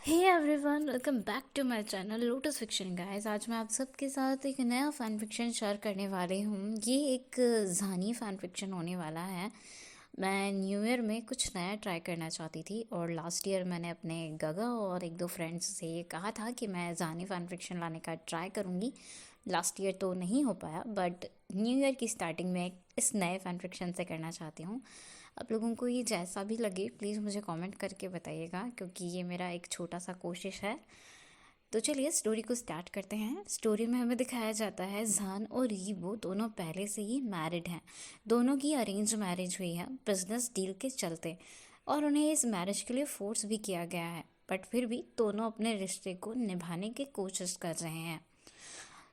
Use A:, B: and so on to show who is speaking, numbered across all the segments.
A: Hey everyone, welcome back to my channel Lotus Fiction guys. आज मैं आप सबके साथ एक नया फ़ैन फिक्शन शेयर करने वाली हूँ। ये एक ज़ानी फ़ैन फिक्शन होने वाला है। मैं न्यू ईयर में कुछ नया ट्राई करना चाहती थी और लास्ट ईयर मैंने अपने गगा और एक दो फ्रेंड्स से ये कहा था कि मैं ज़ानी फ़ैन फिक्शन लाने का ट्राई करूँगी। लास्ट ईयर तो नहीं हो पाया, बट न्यू ईयर की स्टार्टिंग में इस नए फ़ैन फिक्शन से करना चाहती हूँ। आप लोगों को ये जैसा भी लगे प्लीज़ मुझे कमेंट करके बताइएगा, क्योंकि ये मेरा एक छोटा सा कोशिश है। तो चलिए स्टोरी को स्टार्ट करते हैं। स्टोरी में हमें दिखाया जाता है जान और यीबो दोनों पहले से ही मैरिड हैं। दोनों की अरेंज मैरिज हुई है बिजनेस डील के चलते, और उन्हें इस मैरिज के लिए फोर्स भी किया गया है, बट फिर भी दोनों अपने रिश्ते को निभाने की कोशिश कर रहे हैं।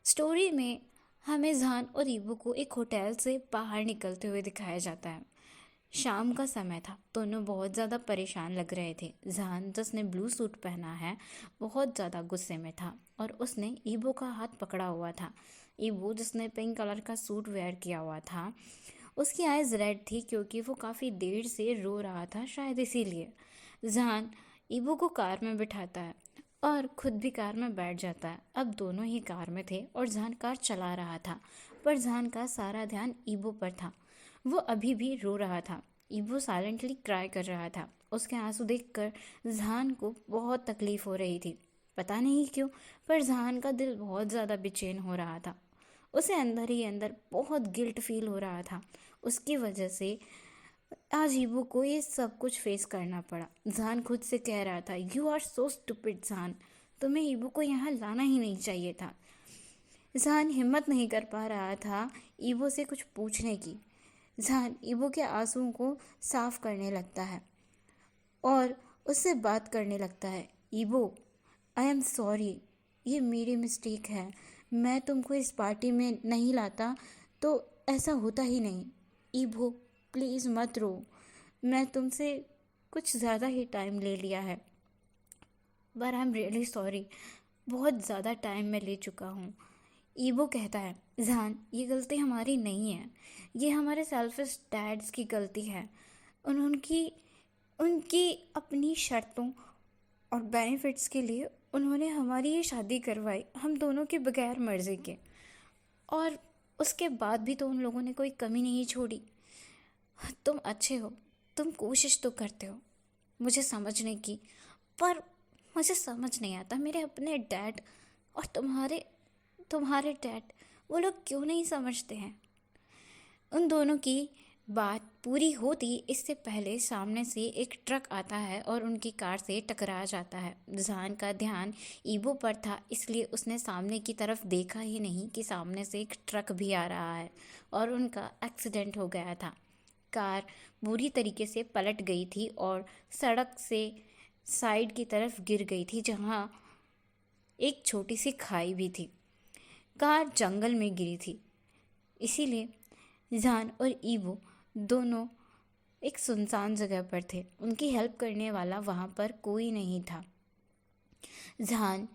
A: स्टोरी में हमें जान और यीबो को एक होटल से बाहर निकलते हुए दिखाया जाता है। शाम का समय था। दोनों बहुत ज़्यादा परेशान लग रहे थे। जान, जिसने ब्लू सूट पहना है, बहुत ज़्यादा गुस्से में था और उसने ईबो का हाथ पकड़ा हुआ था। ईबो, जिसने पिंक कलर का सूट वेयर किया हुआ था, उसकी आइज़ रेड थी क्योंकि वो काफ़ी देर से रो रहा था, शायद इसीलिए। जान ईबो को कार में बिठाता है और खुद भी कार में बैठ जाता है। अब दोनों ही कार में थे और जान कार चला रहा था, पर जान का सारा ध्यान ईबो पर था। वो अभी भी रो रहा था। ईबो साइलेंटली क्राई कर रहा था। उसके आंसू देखकर जहान को बहुत तकलीफ हो रही थी। पता नहीं क्यों, पर जहान का दिल बहुत ज़्यादा बेचैन हो रहा था। उसे अंदर ही अंदर बहुत गिल्ट फील हो रहा था। उसकी वजह से आज ईबो को ये सब कुछ फेस करना पड़ा। जहान खुद से कह रहा था, यू आर सो स्टूपिड जहान, तुम्हें ईबो को यहाँ लाना ही नहीं चाहिए था। जहान हिम्मत नहीं कर पा रहा था ईबो से कुछ पूछने की। जहान ईबो के आंसुओं को साफ करने लगता है और उससे बात करने लगता है। ईबो, आई एम सॉरी, ये मेरी मिस्टेक है। मैं तुमको इस पार्टी में नहीं लाता तो ऐसा होता ही नहीं। ईबो, प्लीज़ मत रो। मैं तुमसे कुछ ज़्यादा ही टाइम ले लिया है, पर आई एम रियली सॉरी। बहुत ज़्यादा टाइम मैं ले चुका हूँ। ईबो कहता है, जहान, ये गलती हमारी नहीं है, ये हमारे सेल्फिश डैड्स की गलती है। उनकी उनकी अपनी शर्तों और बेनिफिट्स के लिए उन्होंने हमारी ये शादी करवाई, हम दोनों के बगैर मर्जी के। और उसके बाद भी तो उन लोगों ने कोई कमी नहीं छोड़ी। तुम अच्छे हो, तुम कोशिश तो करते हो मुझे समझने की, पर मुझे समझ नहीं आता मेरे अपने डैड और तुम्हारे तुम्हारे डैड, वो लोग क्यों नहीं समझते हैं। उन दोनों की बात पूरी होती इससे पहले सामने से एक ट्रक आता है और उनकी कार से टकरा जाता है। जहान का ध्यान ईबो पर था, इसलिए उसने सामने की तरफ देखा ही नहीं कि सामने से एक ट्रक भी आ रहा है और उनका एक्सीडेंट हो गया था। कार बुरी तरीके से पलट गई थी और सड़क से साइड की तरफ गिर गई थी, जहाँ एक छोटी सी खाई भी थी। कार जंगल में गिरी थी, इसीलिए जान और ईवो दोनों एक सुनसान जगह पर थे। उनकी हेल्प करने वाला वहाँ पर कोई नहीं था। जान,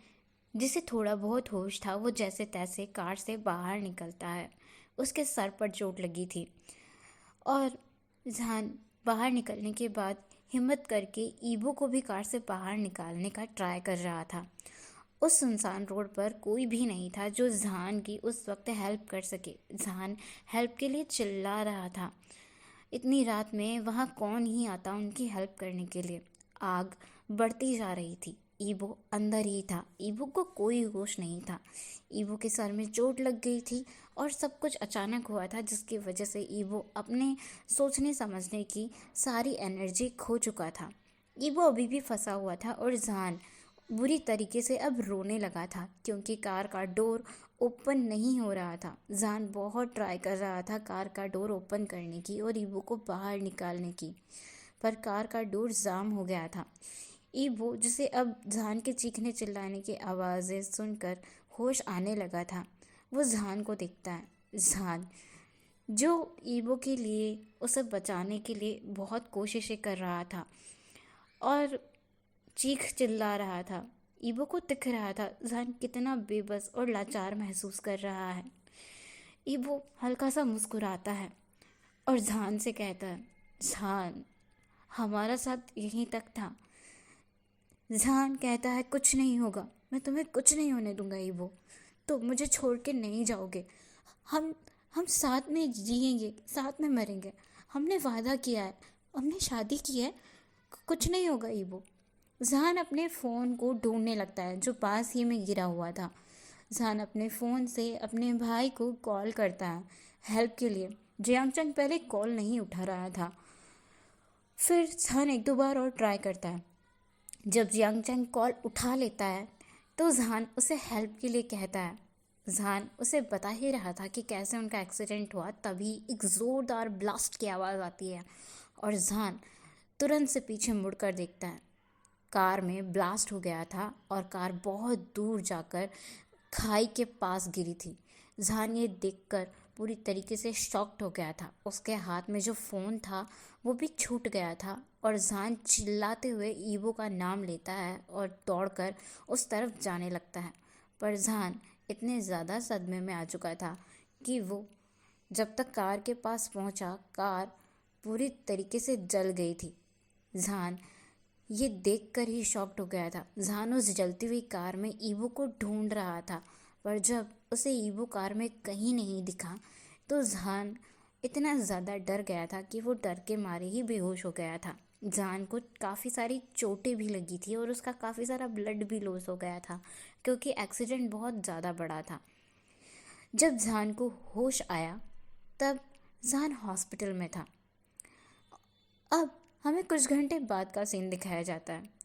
A: जिसे थोड़ा बहुत होश था, वो जैसे तैसे कार से बाहर निकलता है। उसके सर पर चोट लगी थी और जान बाहर निकलने के बाद हिम्मत करके ईबो को भी कार से बाहर निकालने का ट्राई कर रहा था। उस सुनसान रोड पर कोई भी नहीं था जो जहान की उस वक्त हेल्प कर सके। जहान हेल्प के लिए चिल्ला रहा था। इतनी रात में वहाँ कौन ही आता उनकी हेल्प करने के लिए। आग बढ़ती जा रही थी। ईबो अंदर ही था। ईबो को कोई होश नहीं था। ईबो के सर में चोट लग गई थी और सब कुछ अचानक हुआ था, जिसकी वजह से ईबो अपने सोचने समझने की सारी एनर्जी खो चुका था। ईबो अभी भी फंसा हुआ था और जहान बुरी तरीके से अब रोने लगा था क्योंकि कार का डोर ओपन नहीं हो रहा था। जान बहुत ट्राई कर रहा था कार का डोर ओपन करने की और ईबो को बाहर निकालने की, पर कार का डोर जाम हो गया था। ईबो, जिसे अब जान के चीखने चिल्लाने की आवाज़ें सुनकर होश आने लगा था, वो जान को देखता है। जान, जो ईबो के लिए, उसे बचाने के लिए बहुत कोशिशें कर रहा था और चीख चिल्ला रहा था। ईबो को दिख रहा था जान कितना बेबस और लाचार महसूस कर रहा है। ईबो हल्का सा मुस्कुराता है और जान से कहता है, जान, हमारा साथ यहीं तक था, जहान कहता है कुछ नहीं होगा, मैं तुम्हें कुछ नहीं होने दूंगा ईबो, तो मुझे छोड़ के नहीं जाओगे। हम हम साथ में जिएंगे, साथ में मरेंगे, हमने वादा किया है, हमने शादी की है, कुछ नहीं होगा ईबो। जहान अपने फ़ोन को ढूंढने लगता है जो पास ही में गिरा हुआ था। जहान अपने फ़ोन से अपने भाई को कॉल करता है हेल्प के लिए। जियांगचंग पहले कॉल नहीं उठा रहा था। फिर जहान एक दो बार और ट्राई करता है। जब जियांगचंग कॉल उठा लेता है तो जहान उसे हेल्प के लिए कहता है। जहान उसे बता ही रहा था कि कैसे उनका एक्सीडेंट हुआ, तभी एक ज़ोरदार ब्लास्ट की आवाज़ आती है और जहान तुरंत से पीछे मुड़कर देखता है। कार में ब्लास्ट हो गया था और कार बहुत दूर जाकर खाई के पास गिरी थी। जहान ये देखकर पूरी तरीके से शॉक्ड हो गया था। उसके हाथ में जो फ़ोन था वो भी छूट गया था और जहान चिल्लाते हुए ईबो का नाम लेता है और दौड़कर उस तरफ जाने लगता है। पर जहान इतने ज़्यादा सदमे में आ चुका था कि वो जब तक कार के पास पहुंचा, कार पूरी तरीके से जल गई थी। जहान ये देखकर ही शॉक्ड हो गया था। जहान उस जलती हुई कार में ईबो को ढूंढ रहा था, पर जब उसे ईबो कार में कहीं नहीं दिखा तो जहान इतना ज़्यादा डर गया था कि वो डर के मारे ही बेहोश हो गया था। जहान को काफ़ी सारी चोटें भी लगी थी और उसका काफ़ी सारा ब्लड भी लॉस हो गया था क्योंकि एक्सीडेंट बहुत ज़्यादा बड़ा था। जब जहान को होश आया तब जहान हॉस्पिटल में था। अब हमें कुछ घंटे बाद का सीन दिखाया जाता है।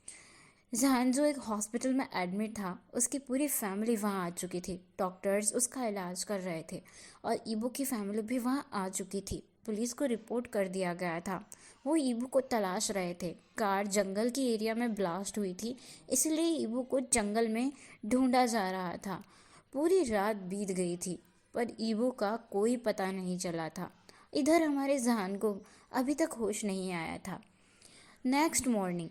A: जहान जो एक हॉस्पिटल में एडमिट था, उसकी पूरी फैमिली वहाँ आ चुकी थी। डॉक्टर्स उसका इलाज कर रहे थे और ईबो की फैमिली भी वहाँ आ चुकी थी। पुलिस को रिपोर्ट कर दिया गया था। वो ईबो को तलाश रहे थे। कार जंगल की एरिया में ब्लास्ट हुई थी, इसलिए ईबो को जंगल में ढूंढा जा रहा था। पूरी रात बीत गई थी पर ईबो का कोई पता नहीं चला था। इधर हमारे जहान को अभी तक होश नहीं आया था। नेक्स्ट मॉर्निंग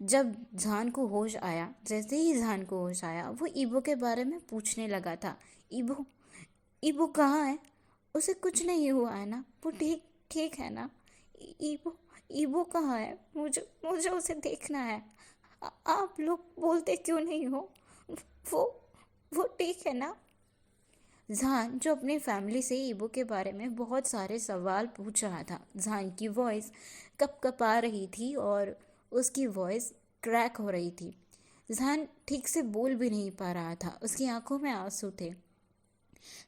A: जब जहान को होश आया, जैसे ही जहान को होश आया, वो ईबो के बारे में पूछने लगा था। ईबो ईबो कहाँ है? उसे कुछ नहीं हुआ है ना? वो ठीक ठीक है ना? ईबो ईबो कहाँ है? मुझे मुझे उसे देखना है। आप लोग बोलते क्यों नहीं हो? वो वो ठीक है ना? जहान जो अपनी फैमिली से ईबो के बारे में बहुत सारे सवाल पूछ रहा था। जहान की वॉइस कपकपा रही थी और उसकी वॉइस क्रैक हो रही थी। जहान ठीक से बोल भी नहीं पा रहा था, उसकी आंखों में आंसू थे।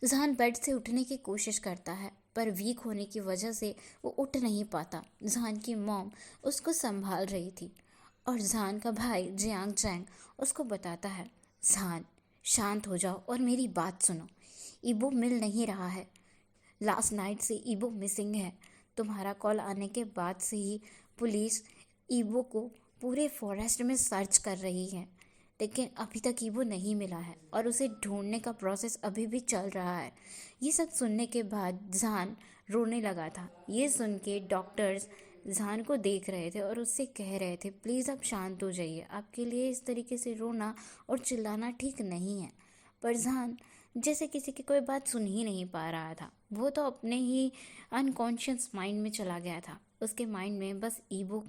A: जहान बेड से उठने की कोशिश करता है पर वीक होने की वजह से वो उठ नहीं पाता। जहान की मॉम उसको संभाल रही थी और जहान का भाई जियांग चैंग उसको बताता है, जहान शांत हो जाओ और मेरी बात सुनो। ईबो मिल नहीं रहा है। लास्ट नाइट से ईबो मिसिंग है। तुम्हारा कॉल आने के बाद से ही पुलिस ईबो को पूरे फॉरेस्ट में सर्च कर रही है, लेकिन अभी तक ईबो नहीं मिला है और उसे ढूंढने का प्रोसेस अभी भी चल रहा है। ये सब सुनने के बाद जहान रोने लगा था। ये सुन के डॉक्टर्स जहान को देख रहे थे और उससे कह रहे थे, प्लीज़ आप शांत हो जाइए, आपके लिए इस तरीके से रोना और चिल्लाना ठीक नहीं है। पर जहान जैसे किसी की कोई बात सुन ही नहीं पा रहा था। वो तो अपने ही अनकॉन्शियस माइंड में चला गया था। उसके माइंड में बस ईबो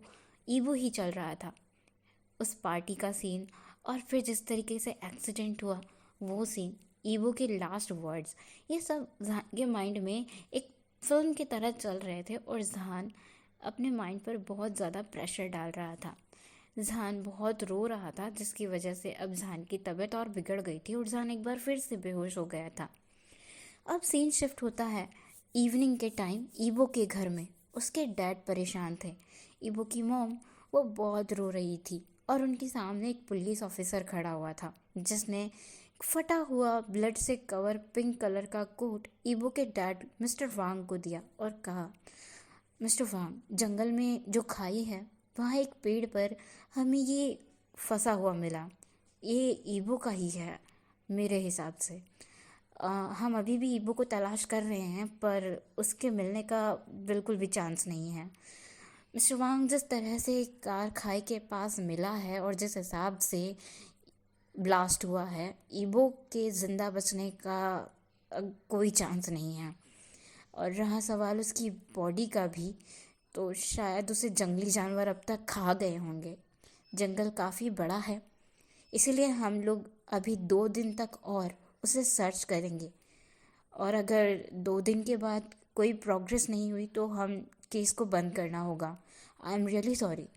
A: ईबो ही चल रहा था। उस पार्टी का सीन और फिर जिस तरीके से एक्सीडेंट हुआ वो सीन, ईबो के लास्ट वर्ड्स, ये सब जहान के माइंड में एक फिल्म की तरह चल रहे थे और जहान अपने माइंड पर बहुत ज़्यादा प्रेशर डाल रहा था। जहान बहुत रो रहा था जिसकी वजह से अब जहान की तबीयत और बिगड़ गई थी और जहान एक बार फिर से बेहोश हो गया था। अब सीन शिफ्ट होता है इवनिंग के टाइम ईबो के घर में। उसके डैड परेशान थे। ईबो की मॉम वो बहुत रो रही थी और उनके सामने एक पुलिस ऑफिसर खड़ा हुआ था जिसने फटा हुआ ब्लड से कवर पिंक कलर का कोट ईबो के डैड मिस्टर वांग को दिया और कहा, मिस्टर वांग, जंगल में जो खाई है वहाँ एक पेड़ पर हमें ये फंसा हुआ मिला। ये ईबो का ही है मेरे हिसाब से। हम अभी भी ईबो को तलाश कर रहे हैं पर उसके मिलने का बिल्कुल भी चांस नहीं है। मिस्टर वांग, जिस तरह से कार खाई के पास मिला है और जिस हिसाब से ब्लास्ट हुआ है, ईबो के ज़िंदा बचने का कोई चांस नहीं है। और रहा सवाल उसकी बॉडी का भी, तो शायद उसे जंगली जानवर अब तक खा गए होंगे। जंगल काफ़ी बड़ा है, इसीलिए हम लोग अभी 2 दिन तक और उसे सर्च करेंगे, और अगर 2 दिन के बाद कोई प्रोग्रेस नहीं हुई तो हम केस को बंद करना होगा। I am really sorry.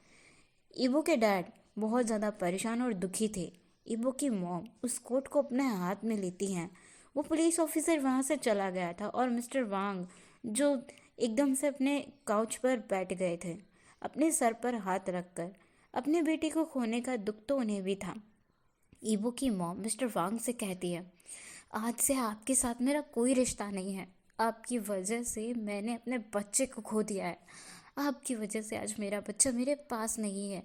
A: ईबो के डैड बहुत ज़्यादा परेशान और दुखी थे। ईबो की मॉम उस कोट को अपने हाथ में लेती हैं। वो पुलिस ऑफिसर वहाँ से चला गया था और मिस्टर वांग जो एकदम से अपने काउच पर बैठ गए थे, अपने सर पर हाथ रखकर। अपने बेटे को खोने का दुख तो उन्हें भी था। ईबो की मॉम मिस्टर वांग से कहती है, आज से आपके साथ मेरा कोई रिश्ता नहीं है। आपकी वजह से मैंने अपने बच्चे को खो दिया है। आपकी वजह से आज मेरा बच्चा मेरे पास नहीं है।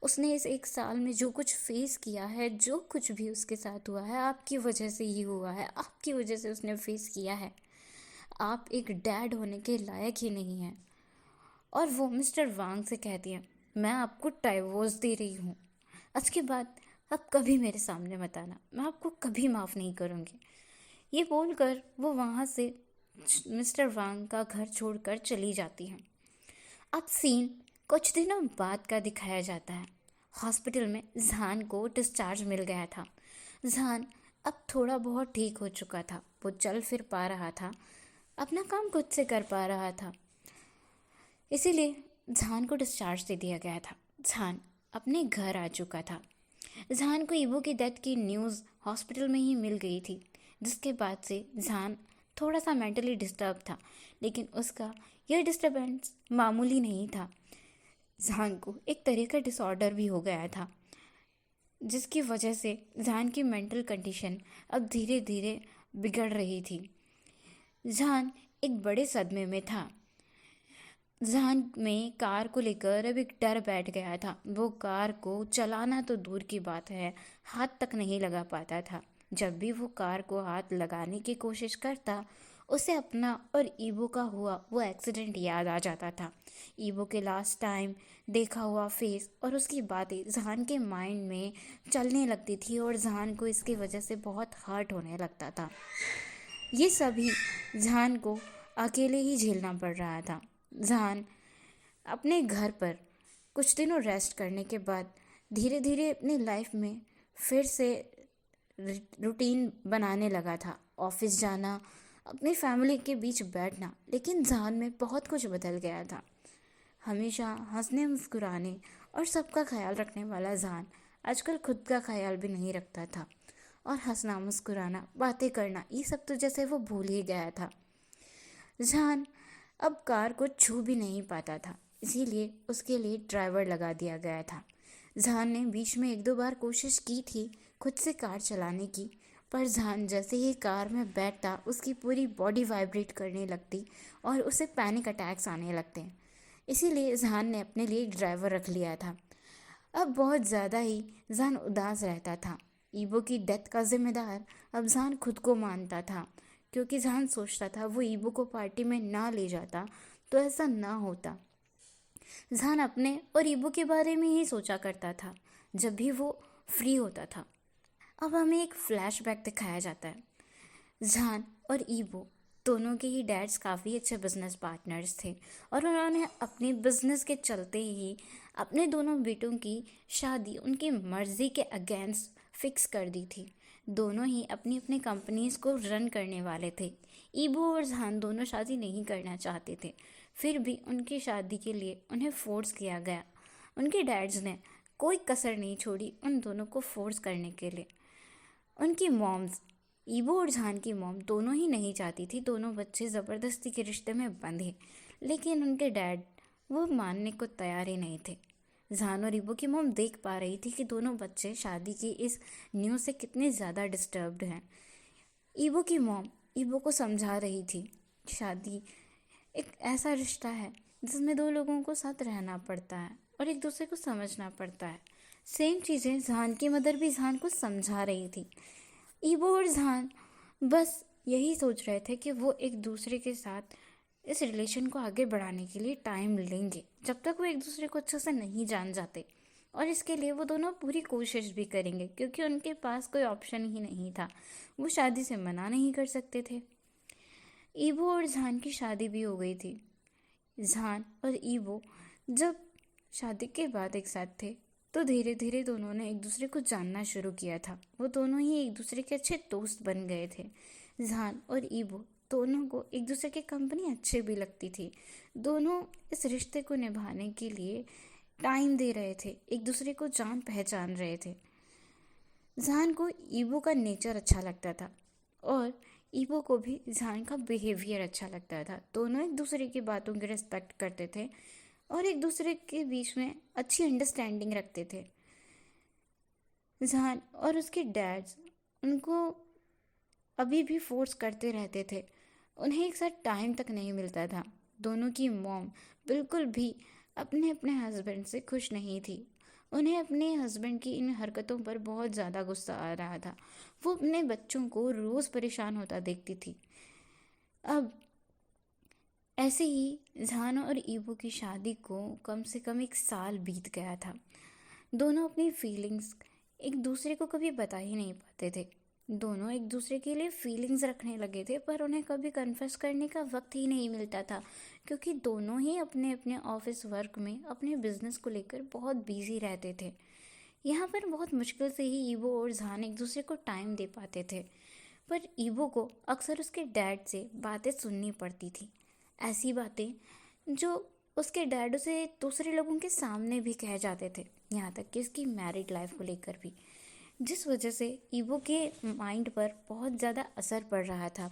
A: उसने इस 1 साल में जो कुछ फेस किया है, जो कुछ भी उसके साथ हुआ है, आपकी वजह से ही हुआ है। आपकी वजह से उसने फेस किया है। आप एक डैड होने के लायक ही नहीं हैं। और वो मिस्टर वांग से कहती है, मैं आपको डाइवोर्स दे रही हूँ। आज के बाद आप कभी मेरे सामने मत आना, मैं आपको कभी माफ़ नहीं करूँगी। ये बोलकर वो वहाँ से मिस्टर वांग का घर छोड़कर चली जाती हैं। अब सीन कुछ दिनों बाद का दिखाया जाता है। हॉस्पिटल में जहान को डिस्चार्ज मिल गया था। जहान अब थोड़ा बहुत ठीक हो चुका था। वो चल फिर पा रहा था, अपना काम खुद से कर पा रहा था। इसीलिए जहान को डिस्चार्ज दे दिया गया था। जहान अपने घर आ चुका था। जहान को ईबो की डेथ की न्यूज़ हॉस्पिटल में ही मिल गई थी, जिसके बाद से जहान थोड़ा सा मेंटली डिस्टर्ब था। लेकिन उसका यह डिस्टर्बेंस मामूली नहीं था। जहान को एक तरह का डिसऑर्डर भी हो गया था, जिसकी वजह से जहान की मेंटल कंडीशन अब धीरे धीरे बिगड़ रही थी। जहान एक बड़े सदमे में था। जहान में कार को लेकर अब एक डर बैठ गया था। वो कार को चलाना तो दूर की बात है, हाथ तक नहीं लगा पाता था। जब भी वो कार को हाथ लगाने की कोशिश करता, उसे अपना और ईबो का हुआ वो एक्सीडेंट याद आ जाता था। ईबो के लास्ट टाइम देखा हुआ फेस और उसकी बातें जहान के माइंड में चलने लगती थी और जहान को इसकी वजह से बहुत हर्ट होने लगता था। ये सभी जहान को अकेले ही झेलना पड़ रहा था। जहान अपने घर पर कुछ दिनों रेस्ट करने के बाद धीरे धीरे अपनी लाइफ में फिर से रूटीन बनाने लगा था। ऑफिस जाना, अपनी फैमिली के बीच बैठना। लेकिन जहान में बहुत कुछ बदल गया था। हमेशा हंसने मुस्कुराने और सबका ख्याल रखने वाला जहान आजकल खुद का ख्याल भी नहीं रखता था, और हंसना मुस्कुराना, बातें करना, ये सब तो जैसे वो भूल ही गया था। जहान अब कार को छू भी नहीं पाता था, इसीलिए उसके लिए ड्राइवर लगा दिया गया था। जहान ने बीच में 1-2 बार कोशिश की थी खुद से कार चलाने की, पर जहान जैसे ही कार में बैठता उसकी पूरी बॉडी वाइब्रेट करने लगती और उसे पैनिक अटैक्स आने लगते। इसीलिए जहान ने अपने लिए एक ड्राइवर रख लिया था। अब बहुत ज़्यादा ही जहान उदास रहता था। ईबो की डेथ का जिम्मेदार अब जहान खुद को मानता था, क्योंकि जहान सोचता था वो ईबो को पार्टी में ना ले जाता तो ऐसा ना होता। जहान अपने और ईबो के बारे में ही सोचा करता था जब भी वो फ्री होता था। अब हमें एक फ्लैशबैक दिखाया जाता है। जहान और ईबो दोनों के ही डैड्स काफ़ी अच्छे बिजनेस पार्टनर्स थे, और उन्होंने अपने बिजनेस के चलते ही अपने दोनों बेटों की शादी उनकी मर्ज़ी के अगेंस्ट फिक्स कर दी थी। दोनों ही अपनी अपनी कंपनीज को रन करने वाले थे। ईबो और जहान दोनों शादी नहीं करना चाहते थे, फिर भी उनकी शादी के लिए उन्हें फोर्स किया गया। उनके डैड्स ने कोई कसर नहीं छोड़ी उन दोनों को फोर्स करने के लिए। उनकी मॉम्स, ईबो और जहान की मॉम दोनों ही नहीं चाहती थी दोनों बच्चे ज़बरदस्ती के रिश्ते में बंधे, लेकिन उनके डैड वो मानने को तैयार ही नहीं थे। जहान और ईबो की मॉम देख पा रही थी कि दोनों बच्चे शादी की इस न्यूज़ से कितने ज़्यादा डिस्टर्ब्ड हैं। ईबो की मॉम ईबो को समझा रही थी, शादी एक ऐसा रिश्ता है जिसमें 2 लोगों को साथ रहना पड़ता है और एक दूसरे को समझना पड़ता है। सेम चीज़ें जहान की मदर भी जहान को समझा रही थी। ईबो और जहान बस यही सोच रहे थे कि वो एक दूसरे के साथ इस रिलेशन को आगे बढ़ाने के लिए टाइम लेंगे, जब तक वो एक दूसरे को अच्छे से नहीं जान जाते। और इसके लिए वो दोनों पूरी कोशिश भी करेंगे, क्योंकि उनके पास कोई ऑप्शन ही नहीं था। वो शादी से मना नहीं कर सकते थे। ईबो और जहान की शादी भी हो गई थी। जहान और ईबो जब शादी के बाद एक साथ थे तो धीरे धीरे दोनों ने एक दूसरे को जानना शुरू किया था। वो दोनों ही एक दूसरे के अच्छे दोस्त बन गए थे। जहान और ईबो दोनों को एक दूसरे की कंपनी अच्छी भी लगती थी। दोनों इस रिश्ते को निभाने के लिए टाइम दे रहे थे, एक दूसरे को जान पहचान रहे थे। जहान को ईबो का नेचर अच्छा लगता था और ईबो को भी जहान का बिहेवियर अच्छा लगता था। दोनों एक दूसरे की बातों की रिस्पेक्ट करते थे और एक दूसरे के बीच में अच्छी अंडरस्टैंडिंग रखते थे। जहान और उसके डैड्स उनको अभी भी फोर्स करते रहते थे। उन्हें एक साथ टाइम तक नहीं मिलता था। दोनों की मॉम बिल्कुल भी अपने अपने हस्बैंड से खुश नहीं थी। उन्हें अपने हस्बैंड की इन हरकतों पर बहुत ज़्यादा गुस्सा आ रहा था। वो अपने बच्चों को रोज़ परेशान होता देखती थी। अब ऐसे ही जहान और ईबो की शादी को कम से कम 1 साल बीत गया था। दोनों अपनी फीलिंग्स एक दूसरे को कभी बता ही नहीं पाते थे। दोनों एक दूसरे के लिए फीलिंग्स रखने लगे थे, पर उन्हें कभी कन्फेस करने का वक्त ही नहीं मिलता था, क्योंकि दोनों ही अपने अपने ऑफिस वर्क में अपने बिजनेस को लेकर बहुत बिजी रहते थे। यहाँ पर बहुत मुश्किल से ही ईबो और जहान एक दूसरे को टाइम दे पाते थे। पर ईबो को अक्सर उसके डैड से बातें सुननी पड़ती थी, ऐसी बातें जो उसके डैड उसे दूसरे लोगों के सामने भी कह जाते थे, यहाँ तक कि उसकी मैरिड लाइफ को लेकर भी, जिस वजह से ईबो के माइंड पर बहुत ज़्यादा असर पड़ रहा था।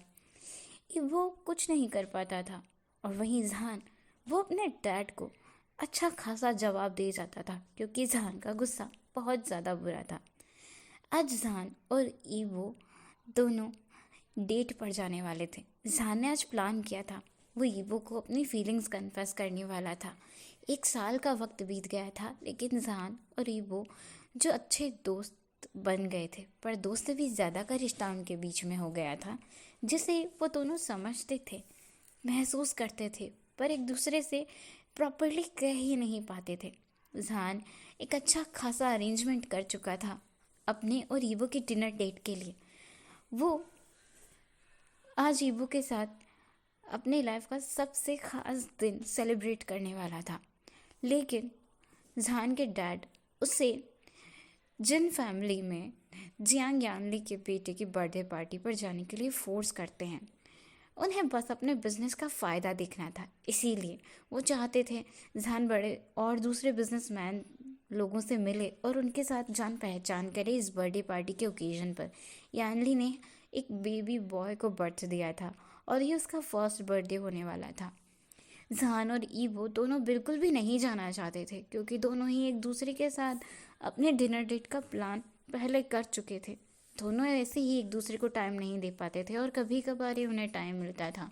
A: ईबो कुछ नहीं कर पाता था और वहीं जहान वो अपने डैड को अच्छा खासा जवाब दे जाता था, क्योंकि जहान का गुस्सा बहुत ज़्यादा बुरा था। आज जहान और ईबो दोनों डेट पर जाने वाले थे। जहान ने आज प्लान किया था, वो ईबो को अपनी फीलिंग्स कन्फेस करने वाला था। 1 साल का वक्त बीत गया था, लेकिन जहान और ईबो जो अच्छे दोस्त बन गए थे, पर दोस्त से भी ज़्यादा का रिश्ता उनके बीच में हो गया था, जिसे वो दोनों समझते थे, महसूस करते थे, पर एक दूसरे से प्रॉपरली कह ही नहीं पाते थे। जहान एक अच्छा खासा अरेंजमेंट कर चुका था अपने और ईबो की डिनर डेट के लिए। वो आज ईबो के साथ अपनी लाइफ का सबसे ख़ास दिन सेलिब्रेट करने वाला था, लेकिन जहान के डैड उसे जिन फैमिली में जियांग यानली के बेटे की बर्थडे पार्टी पर जाने के लिए फोर्स करते हैं, उन्हें बस अपने बिजनेस का फ़ायदा देखना था। इसीलिए वो चाहते थे जहान बड़े और दूसरे बिजनेसमैन लोगों से मिले और उनके साथ जान पहचान करे। इस बर्थडे पार्टी के ओकेजन पर यानली ने एक बेबी बॉय को बर्थ दिया था और ये उसका फर्स्ट बर्थडे होने वाला था। जहान और ईबो दोनों बिल्कुल भी नहीं जाना चाहते थे, क्योंकि दोनों ही एक दूसरे के साथ अपने डिनर डेट का प्लान पहले कर चुके थे। दोनों ऐसे ही एक दूसरे को टाइम नहीं दे पाते थे और कभी कभार ही उन्हें टाइम मिलता था।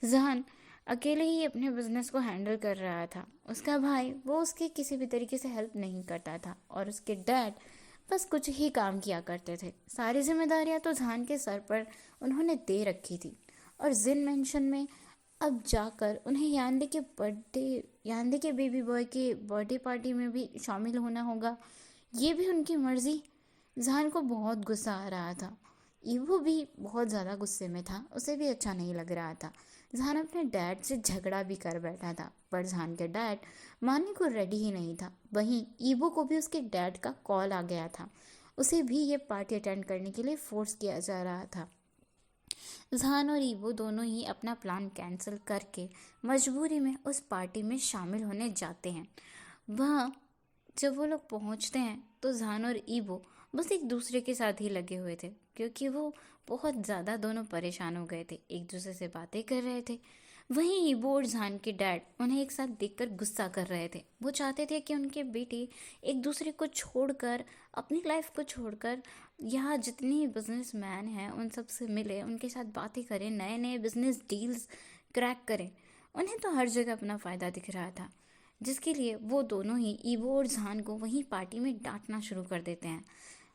A: जहान अकेले ही अपने बिजनेस को हैंडल कर रहा था। उसका भाई वो उसकी किसी भी तरीके से हेल्प नहीं करता था और उसके डैड बस कुछ ही काम किया करते थे। सारी जिम्मेदारियां तो जहान के सर पर उन्होंने दे रखी थी और जिन मेंशन में अब जाकर उन्हें यानली के बेबी बॉय के बर्थडे पार्टी में भी शामिल होना होगा, ये भी उनकी मर्जी। जहान को बहुत गुस्सा आ रहा था। ईवो भी बहुत ज़्यादा गुस्से में था, उसे भी अच्छा नहीं लग रहा था। जहान अपने डैड से झगड़ा भी कर बैठा था, पर जहान के डैड मानने को रेडी ही नहीं था। वहीं ईवो को भी उसके डैड का कॉल आ गया था, उसे भी ये पार्टी अटेंड करने के लिए फोर्स किया जा रहा था। जहान और ईवो दोनों ही अपना प्लान कैंसिल करके मजबूरी में उस पार्टी में शामिल होने जाते हैं। वहाँ जब वो लोग पहुँचते हैं तो जहान और ईवो बस एक दूसरे के साथ ही लगे हुए थे, क्योंकि वो बहुत ज़्यादा दोनों परेशान हो गए थे, एक दूसरे से बातें कर रहे थे। वहीं ईवो और जहान के डैड उन्हें एक साथ देखकर गुस्सा कर रहे थे। वो चाहते थे कि उनके बेटे एक दूसरे को छोड़कर, अपनी लाइफ को छोड़कर, यहाँ जितने बिजनेसमैन हैं उन सब से मिले, उनके साथ बातें करें, नए नए बिजनेस डील्स क्रैक करें। उन्हें तो हर जगह अपना फ़ायदा दिख रहा था, जिसके लिए वो दोनों ही ईवो और जहान को वहीं पार्टी में डांटना शुरू कर देते हैं।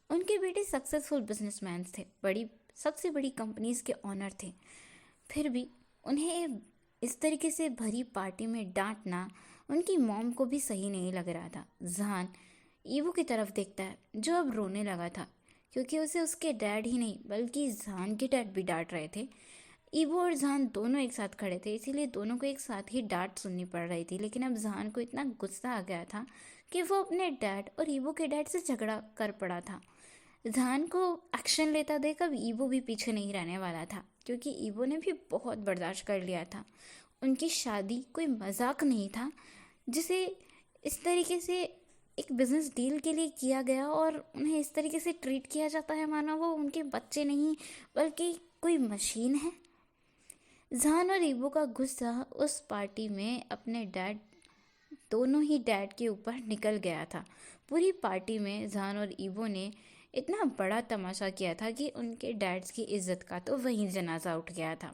A: उनके बेटे सक्सेसफुल बिजनेसमैन थे, सबसे बड़ी कंपनीज के ऑनर थे, फिर भी उन्हें इस तरीके से भरी पार्टी में डांटना उनकी मॉम को भी सही नहीं लग रहा था। जहान ईवो की तरफ देखता है, जो अब रोने लगा था, क्योंकि उसे उसके डैड ही नहीं बल्कि जहान के डैड भी डांट रहे थे। ईवो और जहान दोनों एक साथ खड़े थे, इसीलिए दोनों को एक साथ ही डांट सुननी पड़ रही थी। लेकिन अब जहान को इतना गुस्सा आ गया था कि वो अपने डैड और ईबो के डैड से झगड़ा कर पड़ा था। जहान को एक्शन लेता देख अब ईबो भी पीछे नहीं रहने वाला था, क्योंकि ईबो ने भी बहुत बर्दाश्त कर लिया था। उनकी शादी कोई मजाक नहीं था, जिसे इस तरीके से एक बिजनेस डील के लिए किया गया और उन्हें इस तरीके से ट्रीट किया जाता है मानो वो उनके बच्चे नहीं बल्कि कोई मशीन है। जहान और ईबो का गुस्सा उस पार्टी में अपने डैड, दोनों ही डैड के ऊपर निकल गया था। पूरी पार्टी में जहान और ईबो ने इतना बड़ा तमाशा किया था कि उनके डैड्स की इज्जत का तो वहीं जनाजा उठ गया था।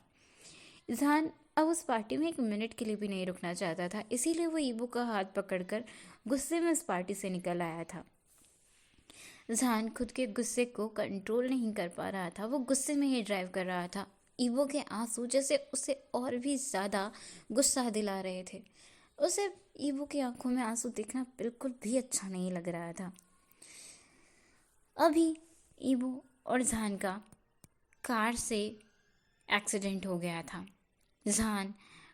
A: जहान अब उस पार्टी में एक मिनट के लिए भी नहीं रुकना चाहता था, इसीलिए वो ईबो का हाथ पकड़कर गुस्से में उस पार्टी से निकल आया था। जहान खुद के गुस्से को कंट्रोल नहीं कर पा रहा था, वो गुस्से में ही ड्राइव कर रहा था। ईबो के आंसू जैसे उसे और भी ज़्यादा गुस्सा दिला रहे थे। उसे ईबो की आंखों में आंसू देखना बिल्कुल भी अच्छा नहीं लग रहा था। अभी ईबो और जहान का कार से एक्सीडेंट हो गया था। जहान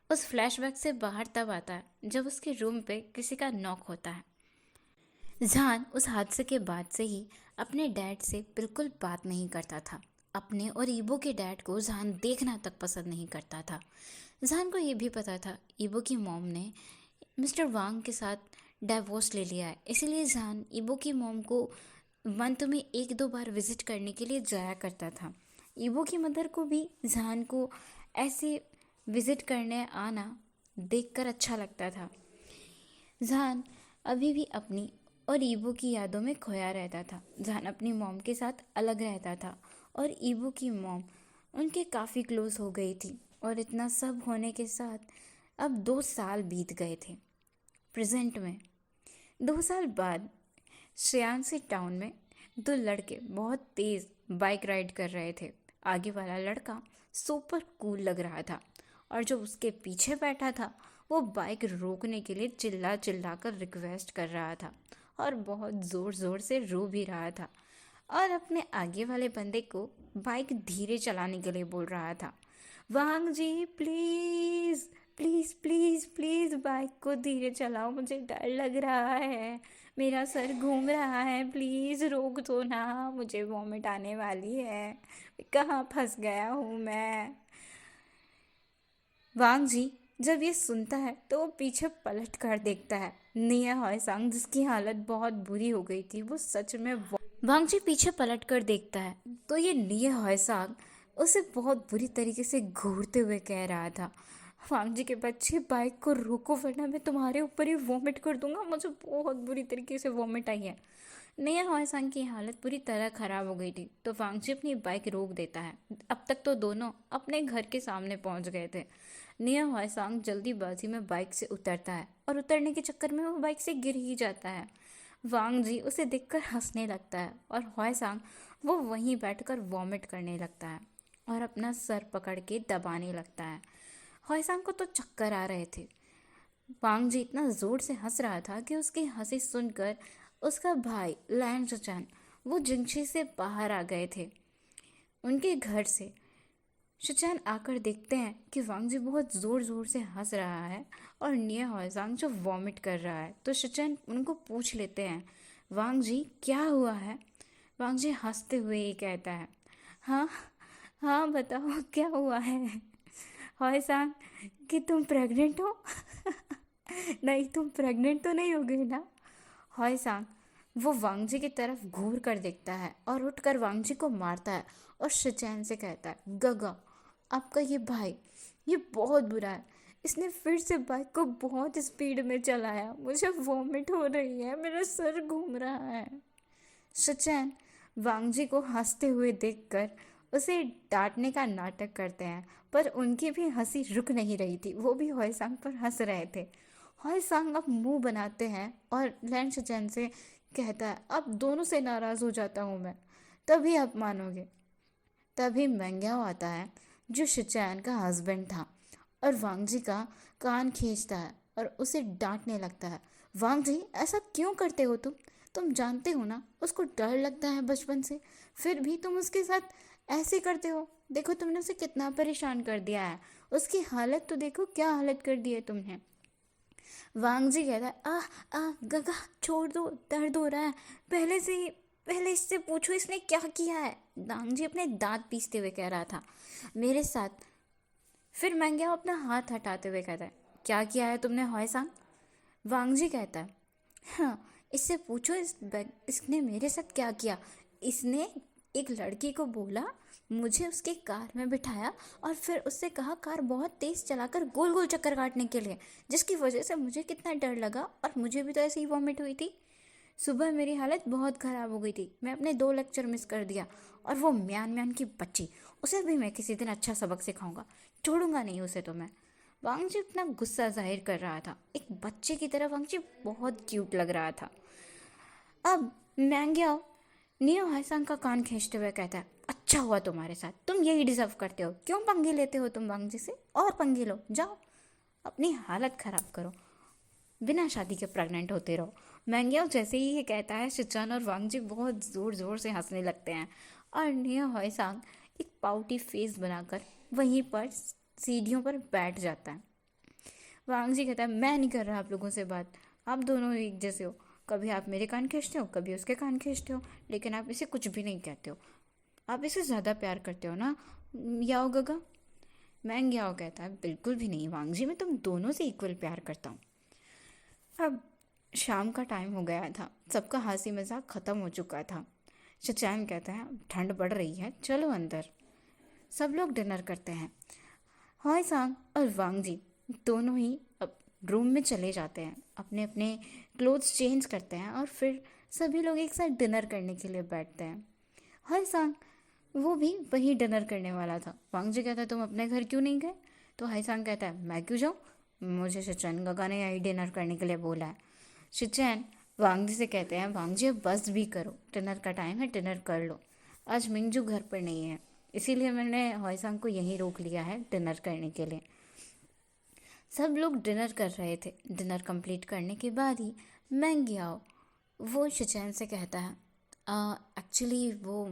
A: उस फ्लैशबैक से बाहर तब आता है जब उसके रूम पे किसी का नॉक होता है। जहान उस हादसे के बाद से ही अपने डैड से बिल्कुल बात नहीं करता था। अपने और ईबो के डैड को जहान देखना तक पसंद नहीं करता था। जहान को ये भी पता था ईबो की मॉम ने मिस्टर वांग के साथ डाइवोर्स ले लिया है, इसीलिए जहान ईबो की मॉम को मंथ में 1-2 बार विजिट करने के लिए जाया करता था। ईबो की मदर को भी जहान को ऐसे विजिट करने आना देखकर अच्छा लगता था। जहान अभी भी अपनी और ईबो की यादों में खोया रहता था। जहान अपनी मॉम के साथ अलग रहता था और ईबो की मॉम उनके काफ़ी क्लोज हो गई थी। और इतना सब होने के साथ अब 2 साल बीत गए थे। प्रेजेंट में 2 साल बाद श्रेयांसी टाउन में 2 लड़के बहुत तेज़ बाइक राइड कर रहे थे। आगे वाला लड़का सुपर कूल लग रहा था और जो उसके पीछे बैठा था वो बाइक रोकने के लिए चिल्ला चिल्ला कर रिक्वेस्ट कर रहा था और बहुत ज़ोर ज़ोर से रो भी रहा था और अपने आगे वाले बंदे को बाइक धीरे चलाने के लिए बोल रहा था, Wang ji please please please please bike को धीरे चलाओ, मुझे डर लग रहा है, मेरा सर घूम रहा है, प्लीज़ रोक दो ना, मुझे वॉमिट आने वाली है, कहाँ फंस गया हूँ मैं। वांग जी जब ये सुनता है तो वो पीछे पलट कर देखता है। निया हॉयसांग जिसकी हालत बहुत बुरी हो गई थी वो सच में वांग जी पीछे पलट कर देखता है तो ये निया हॉयसांग उसे बहुत बुरी तरीके से घूरते हुए कह रहा था, वांग जी के बच्चे बाइक को रोको वरना मैं तुम्हारे ऊपर ही वॉमिट कर दूंगा, मुझे बहुत बुरी तरीके से वॉमिट आई है। निया हॉयसांग की हालत पूरी तरह ख़राब हो गई थी तो वांग जी अपनी बाइक रोक देता है। अब तक तो दोनों अपने घर के सामने पहुंच गए थे। निया हॉयसांग जल्दीबाजी में बाइक से उतरता है और उतरने के चक्कर में वो बाइक से गिर ही जाता है। वांग जी उसे देखकर हंसने लगता है और हॉयसांग वो वहीं बैठकर वॉमिट करने लगता है और अपना सर पकड़ के दबाने लगता है। हॉयसांग को तो चक्कर आ रहे थे। वांग जी इतना ज़ोर से हंस रहा था कि उसकी हंसी सुनकर उसका भाई लैन चचान वो जिंगशी से बाहर आ गए थे। उनके घर से शचान आकर देखते हैं कि वांग जी बहुत ज़ोर ज़ोर से हंस रहा है और निया हॉयसांग जो वॉमिट कर रहा है। तो शचान उनको पूछ लेते हैं, वांग जी क्या हुआ है। वांग जी हंसते हुए ही कहता है, हाँ हाँ बताओ क्या हुआ है। हॉयसांग कि तुम प्रेग्नेंट हो। नहीं तुम प्रेग्नेंट तो नहीं हो गई ना। हॉयसांग वो वांग जी की तरफ घूर कर देखता है और उठकर वांग जी को मारता है और शचैन से कहता है, गगा आपका ये भाई ये बहुत बुरा है, इसने फिर से बाइक को बहुत स्पीड में चलाया, मुझे वॉमिट हो रही है, मेरा सर घूम रहा है। शचैन वांग जी को हंसते हुए देखकर उसे डांटने का नाटक करते हैं पर उनकी भी हंसी रुक नहीं रही थी, वो भी हॉयसांग पर हंस रहे थे। हॉयसांग अब मुंह बनाते हैं और लैन शचैन से कहता है, अब दोनों से नाराज़ हो जाता हूँ मैं, तभी आप मानोगे। तभी मैंग्याओ आता है जो शचैन का हस्बैंड था और वांग जी का कान खींचता है और उसे डांटने लगता है, वांग जी ऐसा क्यों करते हो तुम जानते हो ना उसको डर लगता है बचपन से, फिर भी तुम उसके साथ ऐसे करते हो। देखो तुमने उसे कितना परेशान कर दिया है, उसकी हालत तो देखो क्या हालत कर दी है तुमने। वांग जी कहता है, गगा छोड़ दो, दर्द हो रहा है, पहले इससे पूछो इसने क्या किया है। वांग जी अपने दांत पीसते हुए कह रहा था, मेरे साथ। फिर मैंग्याओ अपना हाथ हटाते हुए कहता है, क्या किया है तुमने हॉय सांग? वांग जी कहता है, हाँ, इससे पूछो इसने मेरे साथ क्या किया। इसने एक लड़की को बोला, मुझे उसके कार में बिठाया और फिर उससे कहा कार बहुत तेज़ चलाकर गोल गोल चक्कर काटने के लिए, जिसकी वजह से मुझे कितना डर लगा और मुझे भी तो ऐसे ही वॉमिट हुई थी। सुबह मेरी हालत बहुत ख़राब हो गई थी, मैं अपने 2 लेक्चर मिस कर दिया। और वो म्यान म्यान की बच्ची, उसे भी मैं किसी दिन अच्छा सबक सिखाऊंगा, छोड़ूंगा नहीं उसे तो मैं। वांगजी अपना गुस्सा जाहिर कर रहा था, एक बच्चे की तरह वांगजी बहुत क्यूट लग रहा था। अब मैंग्याओ नियो हाईसांग का कान खींचते हुए कहता है, अच्छा हुआ तुम्हारे साथ, तुम यही डिजर्व करते हो, क्यों पंगे लेते हो तुम वांगजी से, और पंगे लो, जाओ अपनी हालत खराब करो, बिना शादी के प्रेग्नेंट होते रहो। मैंग्याओ जैसे ही ये कहता है, शिचान और वांगजी बहुत ज़ोर ज़ोर से हंसने लगते हैं और नियो हाईसांग एक पाउटी फेस बनाकर वहीं पर सीढ़ियों पर बैठ जाता है। वांगजी कहता है, मैं नहीं कर रहा आप लोगों से बात, आप दोनों एक जैसे हो, कभी आप मेरे कान खींचते हो, कभी उसके कान खींचते हो, लेकिन आप इसे कुछ भी नहीं कहते हो, आप इसे ज़्यादा प्यार करते हो ना याओ गगा? मैंग्याओ कहता है, बिल्कुल भी नहीं वांगजी, मैं तुम दोनों से इक्वल प्यार करता हूँ। अब शाम का टाइम हो गया था, सबका हंसी मजाक ख़त्म हो चुका था। शचान कहता है, ठंड बढ़ रही है, चलो अंदर। सब लोग डिनर करते हैं। हॉय सांग और वांगजी दोनों ही अब रूम में चले जाते हैं, अपने अपने क्लोथ्स चेंज करते हैं और फिर सभी लोग एक साथ डिनर करने के लिए बैठते हैं। हॉय सांग वो भी वही डिनर करने वाला था। वांगजी कहता है, तुम अपने घर क्यों नहीं गए? तो हाई सांग कहता है, मैं क्यों जाऊँ, मुझे शिचैन गगा ने यही डिनर करने के लिए बोला है। शिचैन वांगजी से कहते हैं, वांगजी अब बस भी करो, डिनर का टाइम है, डिनर कर लो। आज मिंगजू घर पर नहीं है, इसीलिए मैंने हॉय सांग को यहीं रोक लिया है डिनर करने के लिए। सब लोग डिनर कर रहे थे। डिनर कंप्लीट करने के बाद ही मैंग्याओ वो शिचैन से कहता है, एक्चुअली वो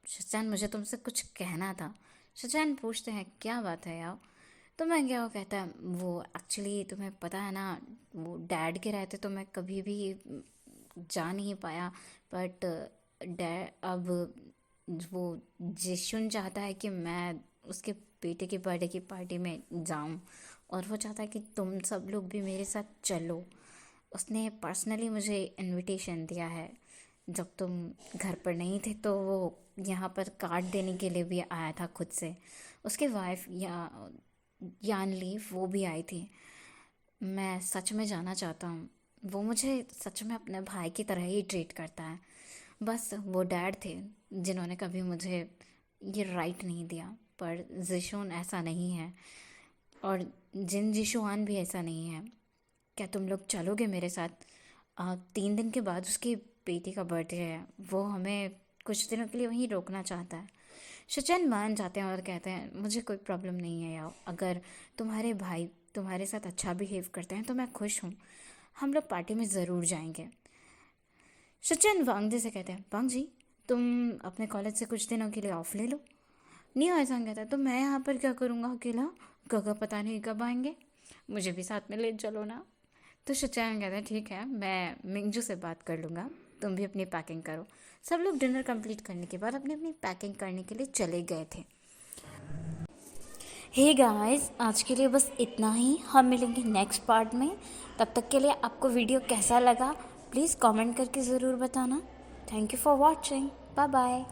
A: शिचैन, मुझे तुमसे कुछ कहना था। शिचैन पूछते हैं, क्या बात है याओ? तो मैंग्याओ कहता है, वो एक्चुअली तुम्हें पता है ना, वो डैड के रहते तो मैं कभी भी जा नहीं पाया, बट डैड अब वो जिशुन चाहता है कि मैं उसके बेटे के बर्थडे की पार्टी में जाऊं और वो चाहता है कि तुम सब लोग भी मेरे साथ चलो। उसने पर्सनली मुझे इनविटेशन दिया है, जब तुम घर पर नहीं थे तो वो यहाँ पर कार्ड देने के लिए भी आया था खुद से। उसके वाइफ यान ली वो भी आई थी। मैं सच में जाना चाहता हूँ, वो मुझे सच में अपने भाई की तरह ही ट्रीट करता है। बस वो डैड थे जिन्होंने कभी मुझे ये राइट नहीं दिया, पर जिशुन ऐसा नहीं है और जिन जिशुआन भी ऐसा नहीं है। क्या तुम लोग चलोगे मेरे साथ? 3 दिन के बाद उसकी बेटी का बर्थडे है, वो हमें कुछ दिनों के लिए वहीं रोकना चाहता है। शिचैन मान जाते हैं और कहते हैं, मुझे कोई प्रॉब्लम नहीं है याओ, अगर तुम्हारे भाई तुम्हारे साथ अच्छा बिहेव करते हैं तो मैं खुश हूँ, हम लोग पार्टी में ज़रूर जाएंगे। शिचैन वांगजी से कहते हैं, वांगजी तुम अपने कॉलेज से कुछ दिनों के लिए ऑफ ले लो। नियो ऐसा कहता है, तो मैं यहाँ पर क्या करूँगा अकेला, गगा पता नहीं कब आएंगे, मुझे भी साथ में ले चलो ना। तो शिचैन कहता है, ठीक है, मैं मिंगजू से बात कर लूँगा, तुम भी अपनी पैकिंग करो। सब लोग डिनर कंप्लीट करने के बाद अपनी अपनी पैकिंग करने के लिए चले गए थे। हे गाइस, आज के लिए बस इतना ही, हम मिलेंगे नेक्स्ट पार्ट में। तब तक के लिए आपको वीडियो कैसा लगा प्लीज़ कमेंट करके ज़रूर बताना। Thank you for watching, bye bye.